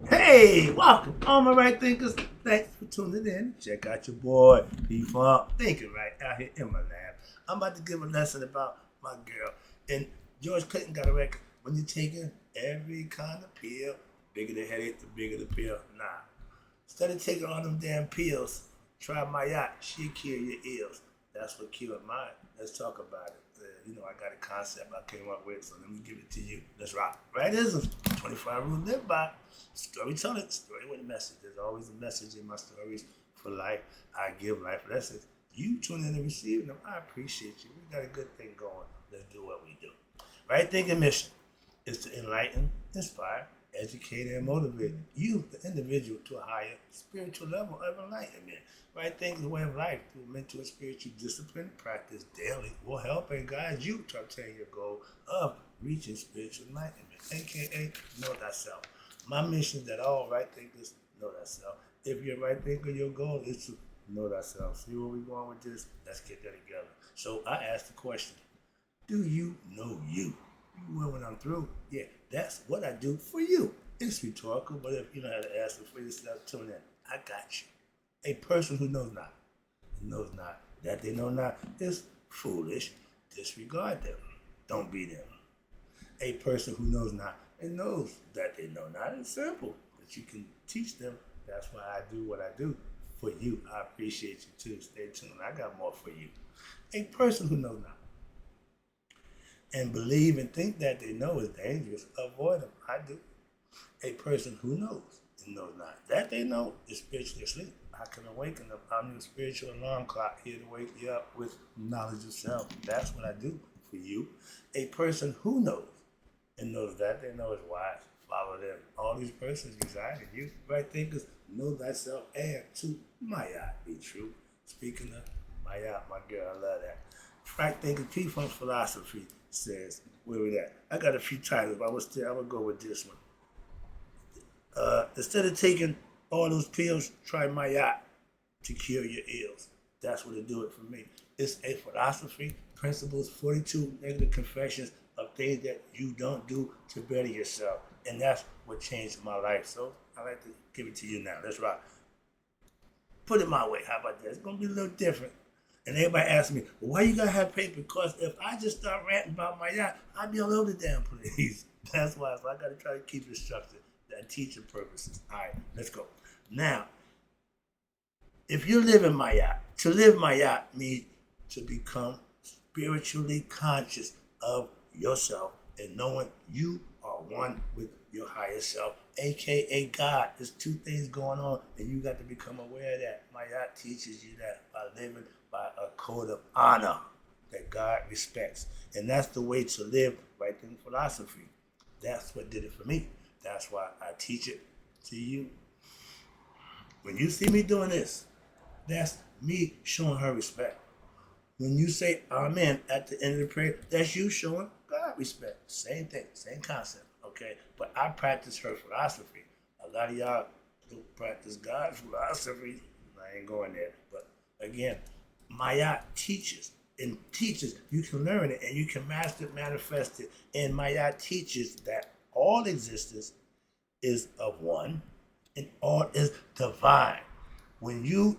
Hey, welcome, all my right thinkers. Thanks for tuning in. Check out your boy, P-Funk, thinking right out here in my lab. I'm about to give a lesson about my girl. And George Clinton got a record. When you're taking every kind of pill, the bigger the headache, the bigger the pill. Nah. Instead of taking all them damn pills, try my yacht. She'll kill your ears. That's what killed mine. Let's talk about it. I got a concept I came up with, so let me give it to you. Let's rock. Right isms. 25 rules to live by. Storytelling. Story with a message. There's always a message in my stories for life. I give life lessons. You tune in and receive them. I appreciate you. We got a good thing going. Let's do what we do. Right thinking mission is to enlighten, inspire, educate, and motivate you, the individual, to a higher spiritual level of enlightenment. Right thinking the way of life through mental and spiritual discipline, practice daily, will help and guide you to obtain your goal of reaching spiritual enlightenment, aka know thyself. My mission is that all right thinkers know thyself. If you're a right thinker, your goal is to know thyself. See where we're going with this? Let's get that together. So I asked the question, do you know you? You will when I'm through. Yeah, that's what I do for you. It's rhetorical, but if you know how to ask it for yourself, tune in. I got you. A person who knows not, knows not, that they know not, is foolish. Disregard them. Don't be them. A person who knows not and knows that they know not is simple. But you can teach them. That's why I do what I do for you. I appreciate you too. Stay tuned. I got more for you. A person who knows not and believe and think that they know is dangerous, avoid them. I do. A person who knows and knows not that they know is spiritually asleep. I can awaken them. I'm your spiritual alarm clock here to wake you up with knowledge of self. That's what I do for you. A person who knows and knows that they know is wise. Follow them. All these persons reside in you. Right thinkers, know thyself and to Maya be true. Speaking of Maya, my girl, I love that. Right thinking, P-Funk philosophy says, where we at? I got a few titles, but I'm gonna go with this one. Instead of taking all those pills, try my yacht to cure your ills. That's what it do it for me. It's a philosophy, principles, 42 negative confessions of things that you don't do to better yourself. And that's what changed my life. So I like to give it to you now. Let's rock. Put it my way. How about that? It's gonna be a little different. And everybody asks me, well, why you gotta have paper? Because if I just start ranting about my yacht, I'd be all over the damn place. That's why. So I gotta try to keep it structured. That teaching purposes. All right, let's go. Now, if you live in my yacht, to live my yacht means to become spiritually conscious of yourself and knowing you are one with your higher self, aka God. There's two things going on, and you got to become aware of that. My yacht teaches you that by living by a code of honor that God respects. And that's the way to live right in philosophy. That's what did it for me. That's why I teach it to you. When you see me doing this, that's me showing her respect. When you say amen at the end of the prayer, that's you showing God respect. Same thing, same concept, okay? But I practice her philosophy. A lot of y'all don't practice God's philosophy. I ain't going there. But again, Maya teaches and teaches. You can learn it and you can master it, manifest it. And Maya teaches that all existence is of one and all is divine. When you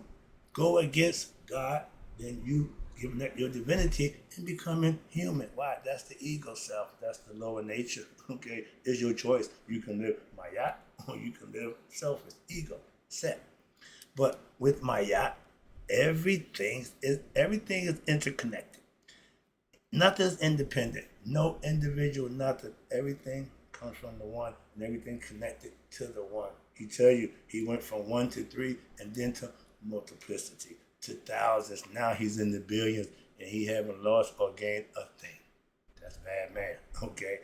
go against God, then you giving up your divinity and becoming human. Why? That's the ego self. That's the lower nature. Okay, it's your choice. You can live Maya or you can live selfish ego set. But with Maya, everything is interconnected. Nothing's independent. No individual, nothing. Everything comes from the one and everything connected to the one. He tell you he went from one to three and then to multiplicity to thousands. Now he's in the billions and he haven't lost or gained a thing. That's bad man. Okay.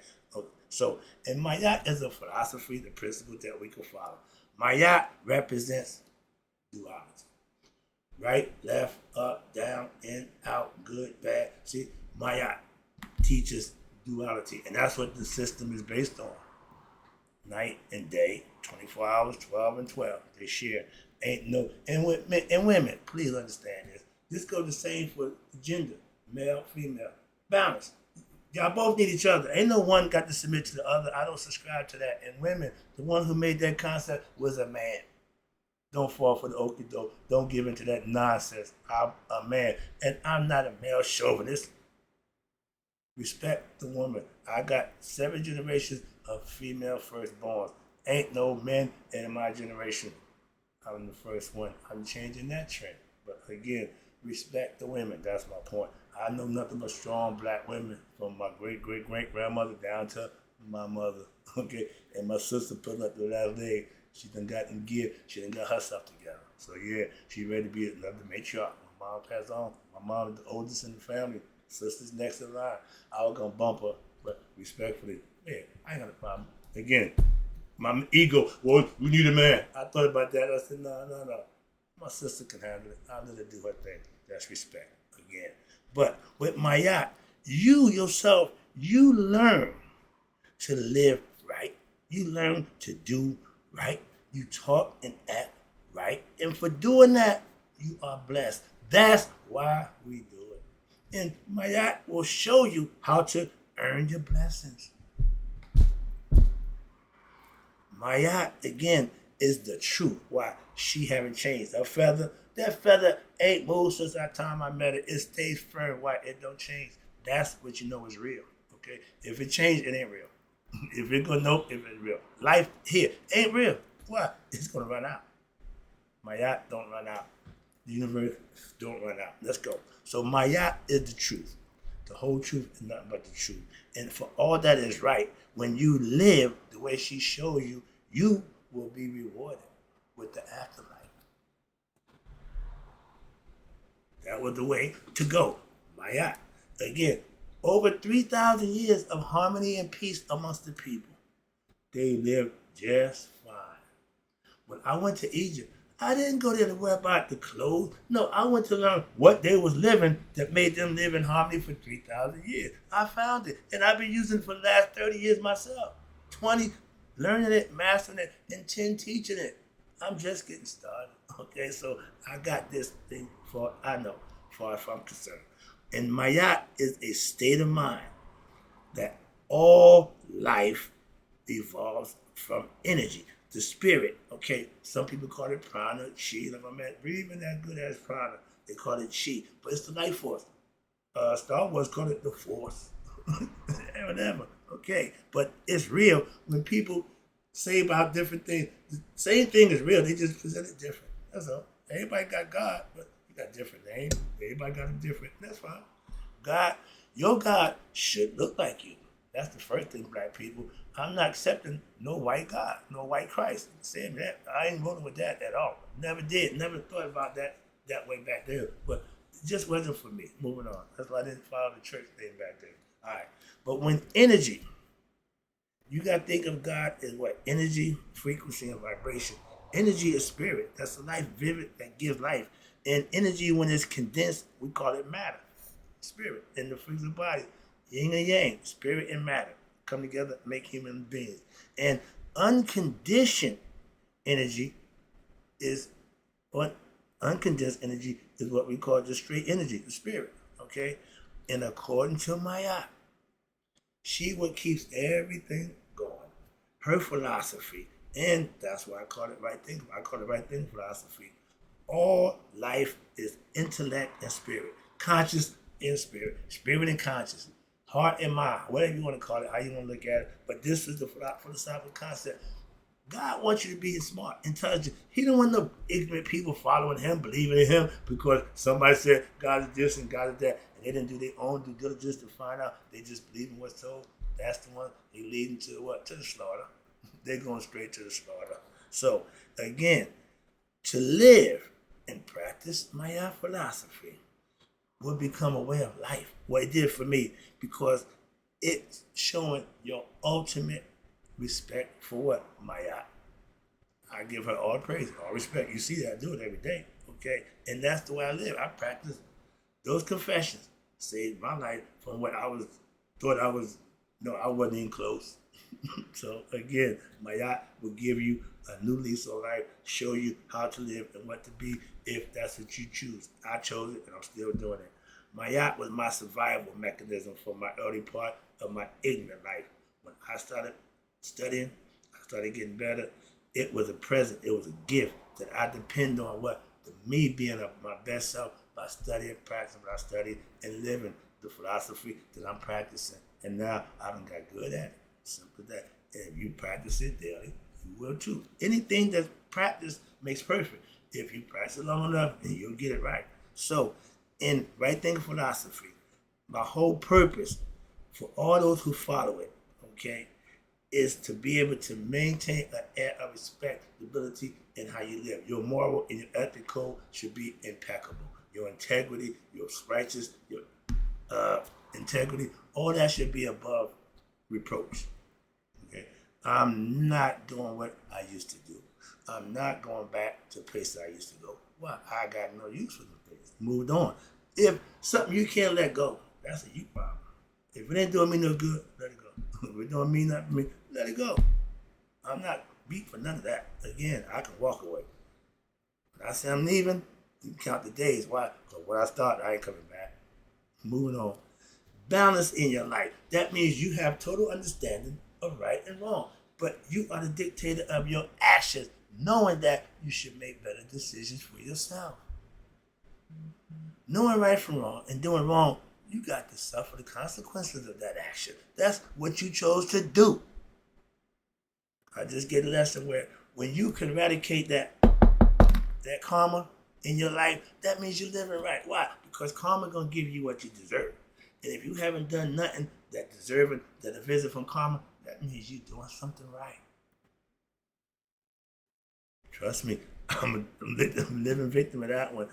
So, and Mayat is a philosophy, the principle that we can follow. Mayat represents duality. Right, left, up, down, in, out, good, bad. See, Mayat teaches duality, and that's what the system is based on. Night and day, 24 hours, 12 and 12. They share. Ain't no, and with men and women, please understand this. This goes the same for gender, male, female. Balance. Y'all both need each other. Ain't no one got to submit to the other. I don't subscribe to that. And women, the one who made that concept was a man. Don't fall for the okie doke. Don't give into that nonsense. I'm a man. And I'm not a male chauvinist. Respect the woman. I got 7 generations of female firstborns. Ain't no men in my generation. I'm the first one. I'm changing that trend. But again, respect the women. That's my point. I know nothing but strong black women from my great grandmother down to my mother. Okay, and my sister put up the last leg. She done got in gear. She done got herself together. So yeah, she ready to be another matriarch. My mom passed on. My mom is the oldest in the family. Sister's next in line. I was gonna bump her, but respectfully, yeah, I ain't got a problem. Again, my ego, well, we need a man. I thought about that. I said, no. My sister can handle it. I'll let her do her thing. That's respect, again. But with Maat, you yourself, you learn to live right. You learn to do right. You talk and act right. And for doing that, you are blessed. That's why we do it. And Maat will show you how to earn your blessings. Maat, again, is the truth. Why? She haven't changed. That feather ain't moved since that time I met it. It stays firm. Why? It don't change. That's what you know is real. Okay? If it changed, it ain't real. If it go nope, if it's real. Life here ain't real. Why? It's gonna run out. Maat don't run out. The universe don't run out. Let's go. So Maat is the truth. The whole truth is nothing but the truth. And for all that is right, when you live the way she showed you, you will be rewarded with the afterlife. That was the way to go. Maat. Again, over 3,000 years of harmony and peace amongst the people. They lived just fine. When I went to Egypt, I didn't go there to worry about the clothes. No, I went to learn what they was living that made them live in harmony for 3,000 years. I found it, and I've been using it for the last 30 years myself. 20 learning it, mastering it, and 10 teaching it. I'm just getting started. Okay, so I got this thing far as I'm concerned. And Maat is a state of mind that all life evolves from energy. The spirit, okay, some people call it prana, chi. Like I'm not even that good as prana. They call it chi, but it's the life force. Star Wars call it the force. Whatever, okay. But it's real when people say about different things. The same thing is real, they just present it different. That's all. Everybody got God, but you got different names. Everybody got them different. That's fine. God, your God should look like you. That's the first thing, black people. I'm not accepting no white God, no white Christ. Saying that, I ain't rolling with that at all. Never did. Never thought about that way back there. But it just wasn't for me. Moving on. That's why I didn't follow the church thing back there. All right. But when energy, you got to think of God as what? Energy, frequency, and vibration. Energy is spirit. That's the life vivid that gives life. And energy, when it's condensed, we call it matter. Spirit in the physical body. Yin and yang, spirit and matter come together, make human beings. And unconditioned energy is what uncondensed energy is what we call just straight energy, the spirit. Okay? And according to Maat, she what keeps everything going. Her philosophy, and that's why I call it right thinking. I call it right thinking philosophy. All life is intellect and spirit. Conscious and spirit. Spirit and consciousness. Heart and mind, whatever you want to call it, how you want to look at it. But this is the philosophical concept. God wants you to be smart, intelligent. He don't want no ignorant people following him, believing in him, because somebody said God is this and God is that, and they didn't do their own due diligence to find out. They just believe in what's told. That's the one they leading to what? To the slaughter. They're going straight to the slaughter. So, again, to live and practice Maat philosophy will become a way of life. What it did for me, because it's showing your ultimate respect for what? Maat. I give her all praise, all respect. You see that I do it every day, okay? And that's the way I live. I practice those confessions. Saved my life from what I wasn't even close. So again, Maat will give you a new lease of life, show you how to live and what to be if that's what you choose. I chose it and I'm still doing it. Maat was my survival mechanism for my early part of my ignorant life. When I started studying, I started getting better. It was a present, it was a gift that I depend on me being my best self by studying, practicing what I studied, and living the philosophy that I'm practicing. And now I done got good at it. Simple as that. And if you practice it daily, you will too. Anything that's practiced makes perfect. If you practice it long enough, then you'll get it right. So, in right thinking philosophy, my whole purpose for all those who follow it, okay, is to be able to maintain an air of respectability in how you live. Your moral and your ethic code should be impeccable. Your integrity, your righteous, your integrity, all that should be above reproach. Okay, I'm not doing what I used to do. I'm not going back to places I used to go. Well, I got no use for them things. Moved on. If something you can't let go, that's a you problem. If it ain't doing me no good, let it go. If it don't mean nothing to me, let it go. I'm not beat for none of that. Again, I can walk away. When I say I'm leaving, you can count the days. Why? Because when I start, I ain't coming back. Moving on. Balance in your life. That means you have total understanding of right and wrong. But you are the dictator of your actions, knowing that you should make better decisions for yourself. Knowing right from wrong and doing wrong, you got to suffer the consequences of that action. That's what you chose to do. I just get a lesson where when you can eradicate that karma in your life, that means you're living right. Why? Because karma gonna give you what you deserve. And if you haven't done nothing that deserving that a visit from karma, that means you're doing something right. Trust me, I'm a living victim of that one.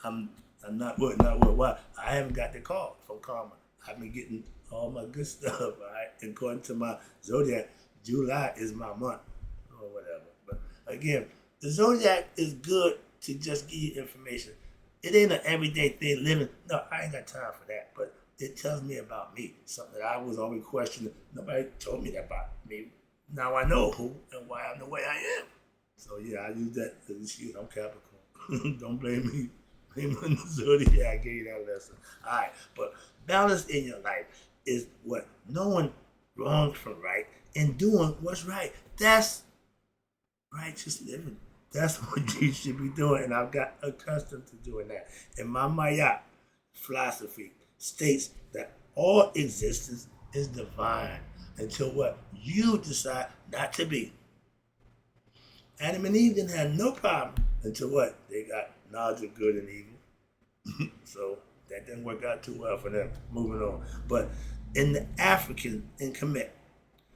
I'm not worried. Why? I haven't got the call from karma. I've been getting all my good stuff, all right? According to my zodiac, July is my month, or whatever. But again, the zodiac is good to just give you information. It ain't an everyday thing living. No, I ain't got time for that. But it tells me about me, something that I was always questioning. Nobody told me that about me. Now I know who and why I'm the way I am. So yeah, I use that as an excuse. I'm Capricorn. Don't blame me. Blame on the zodiac. I gave you that lesson. All right, but balance in your life is what knowing wrong from right and doing what's right. That's righteous living. That's what you should be doing, and I've got accustomed to doing that. And my Maat philosophy states that all existence is divine until what you decide not to be. Adam and Eve didn't have no problem until what? They got knowledge of good and evil. So that didn't work out too well for them. Moving on. But in the African in Kemet,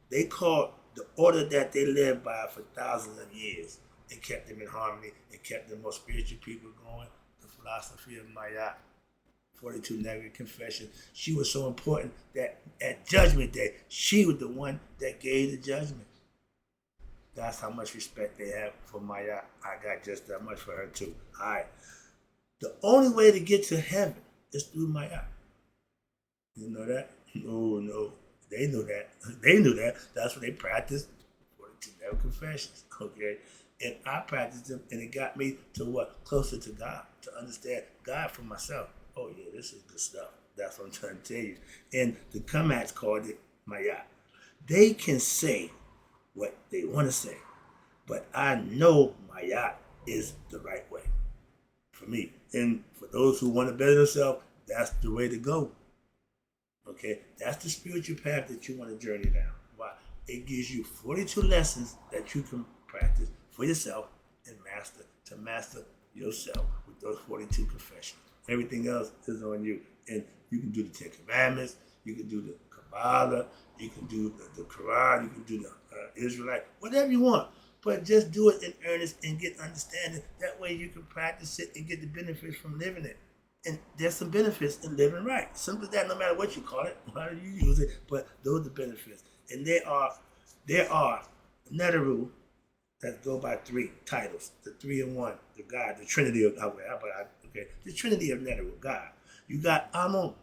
they called the order that they lived by for thousands of years. It kept them in harmony. It kept the most spiritual people going. The philosophy of Maat, 42 Negative Confession. She was so important that at Judgment Day, she was the one that gave the judgment. That's how much respect they have for Maat. I got just that much for her too. All right. The only way to get to heaven is through Maat. You know that? No. They knew that. They knew that. That's what they practiced. 42 Negative Confessions. Okay. And I practiced them, and it got me to what? Closer to God, to understand God for myself. Oh yeah, this is good stuff. That's what I'm trying to tell you. And the Kemets called it Maat. They can say what they want to say, but I know Maat is the right way for me. And for those who want to better themselves, that's the way to go. Okay, that's the spiritual path that you want to journey down. Why? It gives you 42 lessons that you can practice for yourself and master yourself with those 42 confessions. Everything else is on you. And you can do the 10 Commandments, you can do the Kabbalah, you can do the Quran, you can do the Israelite, whatever you want. But just do it in earnest and get understanding. That way you can practice it and get the benefits from living it. And there's some benefits in living right. Simple as that, no matter what you call it, how you use it, but those are the benefits. And there are Neteru that go by 3 titles, the 3 in 1, the God, the Trinity of the Trinity of Neteru, God. You got Amun.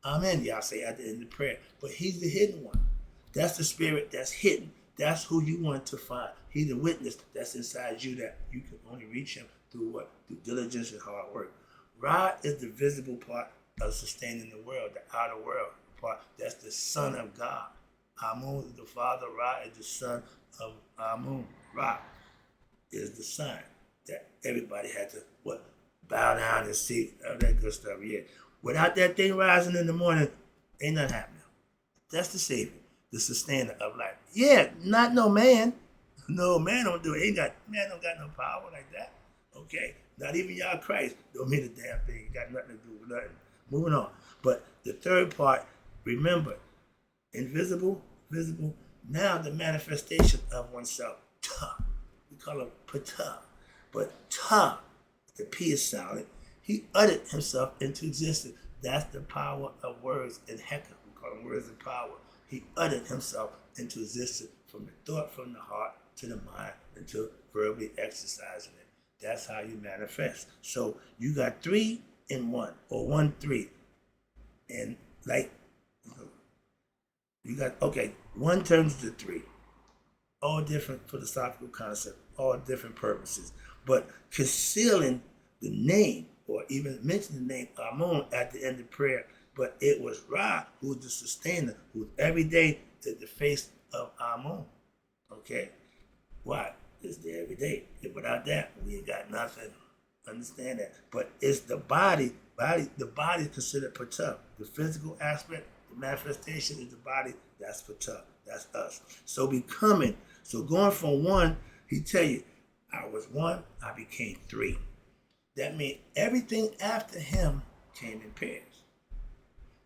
Amen, y'all say at the end of the prayer. But he's the hidden one. That's the spirit that's hidden. That's who you want to find. He's the witness that's inside you that you can only reach him through what? Through diligence and hard work. Ra is the visible part of sustaining the world, the outer world, part. That's the Son of God. Amun is the Father, Ra is the Son of Amun. Ra is the sign that everybody had to bow down and see all that good stuff. Yeah. Without that thing rising in the morning, ain't nothing happening. That's the Savior, the sustainer of life. Yeah, not no man. No man don't do it. Man don't got no power like that. Okay? Not even y'all Christ don't mean a damn thing. It got nothing to do with nothing. Moving on. But the third part, remember, invisible, visible, now the manifestation of oneself. Ta. We call it pata. But ta, the P is silent. He uttered himself into existence. That's the power of words in Heka. We call them words of power. He uttered himself into existence from the thought, from the heart to the mind, into verbally exercising it. That's how you manifest. So you got 3 in 1, or 1, 3. And like, you got, okay, 1 turns to 3. All different philosophical concepts, all different purposes. But concealing the name, or even mentioning the name Amun at the end of prayer, but it was Ra who was the sustainer, who every day at the face of Amun. Okay? Why? It's there every day. And without that, we ain't got nothing. Understand that? But it's the body the body is considered Ptah. The physical aspect, the manifestation is the body, that's Ptah. That's us. So becoming, so going from 1, he tell you, I was 1, I became 3. That means everything after him came in pairs.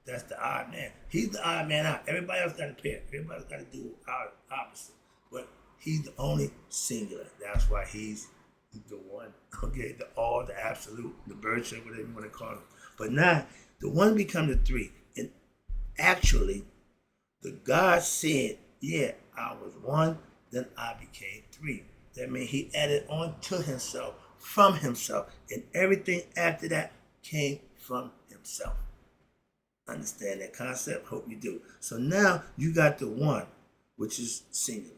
That's the odd man. He's the odd man out. Everybody else got a pair. Everybody else got to do our opposite. But he's the only singular. That's why he's the one. Okay, the all, the absolute, the bird shit, whatever you want to call him. But now, the 1 become the 3. And actually, the God said, yeah, I was 1, then I became 3. That means he added on to himself, from himself, and everything after that came from himself. Understand that concept? Hope you do. So now you got the 1, which is singular.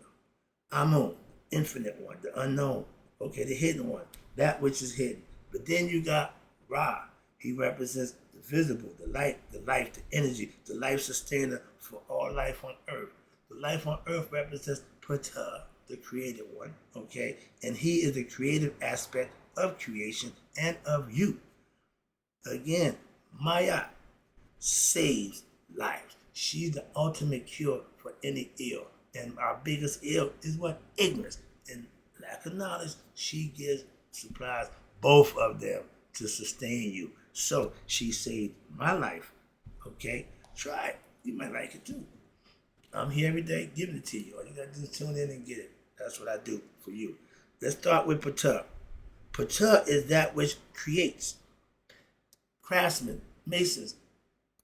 Amun, infinite one, the unknown. Okay, the hidden one, that which is hidden. But then you got Ra. He represents the visible, the light, the life, the energy, the life sustainer for all life on earth. The life on earth represents Ptah, the created one, okay? And he is the creative aspect of creation and of you. Again, Maya saves lives. She's the ultimate cure for any ill. And our biggest ill is what? Ignorance. And lack of knowledge, she gives, supplies both of them to sustain you. So she saved my life. Okay? Try it. You might like it too. I'm here every day giving it to you. All you gotta do is tune in and get it. That's what I do for you. Let's start with Ptah. Ptah is that which creates. Craftsmen, masons.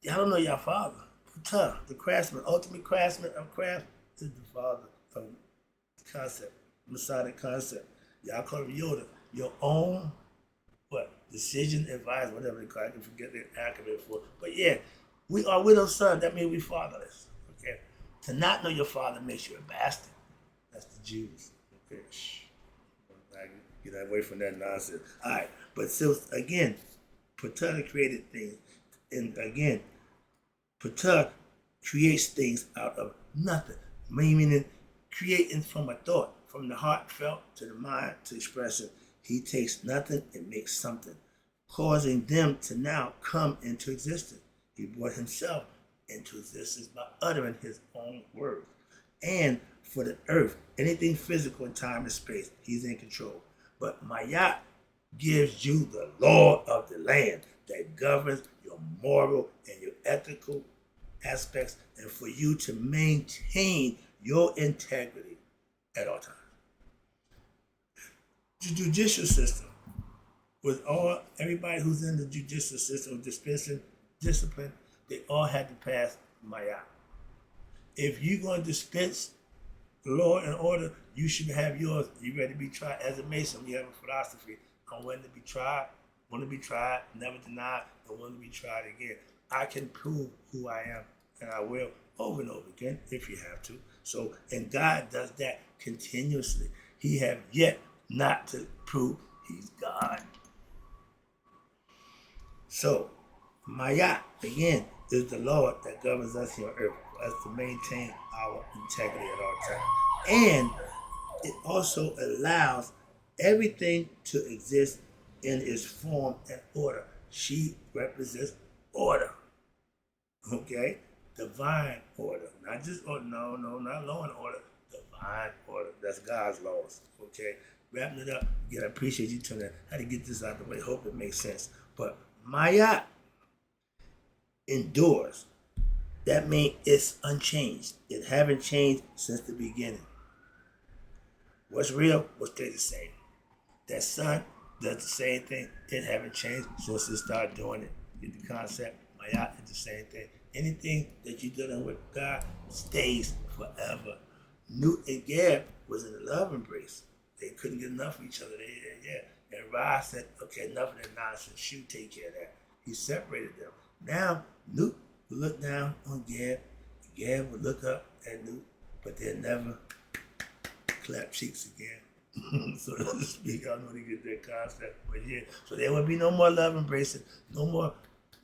Y'all don't know your father. Ptah, the craftsman, ultimate craftsman of craft, is the father of the concept, Masonic concept. Y'all call him Yoda. Your own, decision, advice, whatever they call it. I can forget the acronym for it. But yeah, we are widow's son. That means we fatherless. Okay? To not know your father makes you a bastard. That's the Jews. Okay? Shh. Get away from that nonsense. All right. But still, again, Ptah created things. And again, Ptah creates things out of nothing. Meaning creating from a thought, from the heartfelt to the mind to expression. He takes nothing and makes something, causing them to now come into existence. He brought himself into existence by uttering his own words. And for the earth, anything physical in time and space, he's in control. But Maya gives you the law of the land that governs your moral and your ethical aspects, and for you to maintain your integrity at all times. The judicial system, with everybody who's in the judicial system, dispensing discipline, they all had to pass Maya. If you're going to dispense law and order, you should have yours. You ready to be tried as a Mason? We have a philosophy. I'm willing to be tried, want to be tried, never denied, and want to be tried again. I can prove who I am, and I will over and over again if you have to. So, and God does that continuously. He have yet not to prove he's God. So, Maya, again, is the Lord that governs us here on earth, for us to maintain our integrity at all times. And it also allows everything to exist in its form and order. She represents order. Okay? Divine order. Not just order, not law and order. Divine order. That's God's laws. Okay? Wrapping it up. Again, I appreciate you tuning in. I had to get this out of the way. Hope it makes sense. But Maat endures. That means it's unchanged. It haven't changed since the beginning. What's real will stay the same. That sun does the same thing. It haven't changed since it started doing it. Get the concept? Maat is the same thing. Anything that you're dealing with God stays forever. Newt and Gab was in a love embrace. They couldn't get enough of each other. And Ra said, okay, enough of that nonsense. You take care of that. He separated them. Now, Newt would look down on Gab. Gab would look up at Newt, but they'll never clap cheeks again. So to speak, I don't know to get that concept. But yeah, so there would be no more love embracing, no more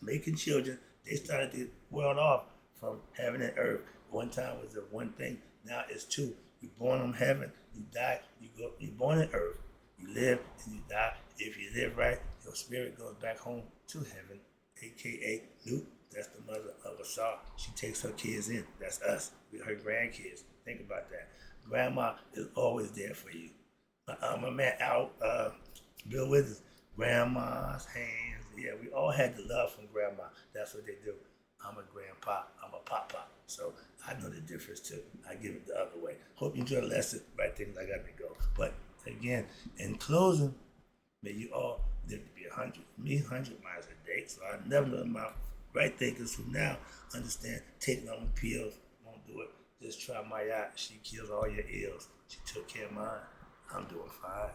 making children. They started to world off from heaven and earth. One time was the one thing, now it's two. You're born on heaven, you die, you're born on earth. You live and you die. If you live right, your spirit goes back home to heaven, aka Newt. That's the mother of Asar. She takes her kids in. That's us. We're her grandkids. Think about that. Grandma is always there for you. My man Bill Withers, grandma's hands. Yeah, we all had the love from grandma. That's what they do. I'm a grandpa. I'm a papa. So I know the difference too. I give it the other way. Hope you enjoyed the lesson. Right things I got to go. But again, in closing, may you all live to be 100. Me, 100 miles a day. So I never know my right thinkers who now understand taking on pills won't do it. Just try Maat. She kills all your ills. She took care of mine. I'm doing fine.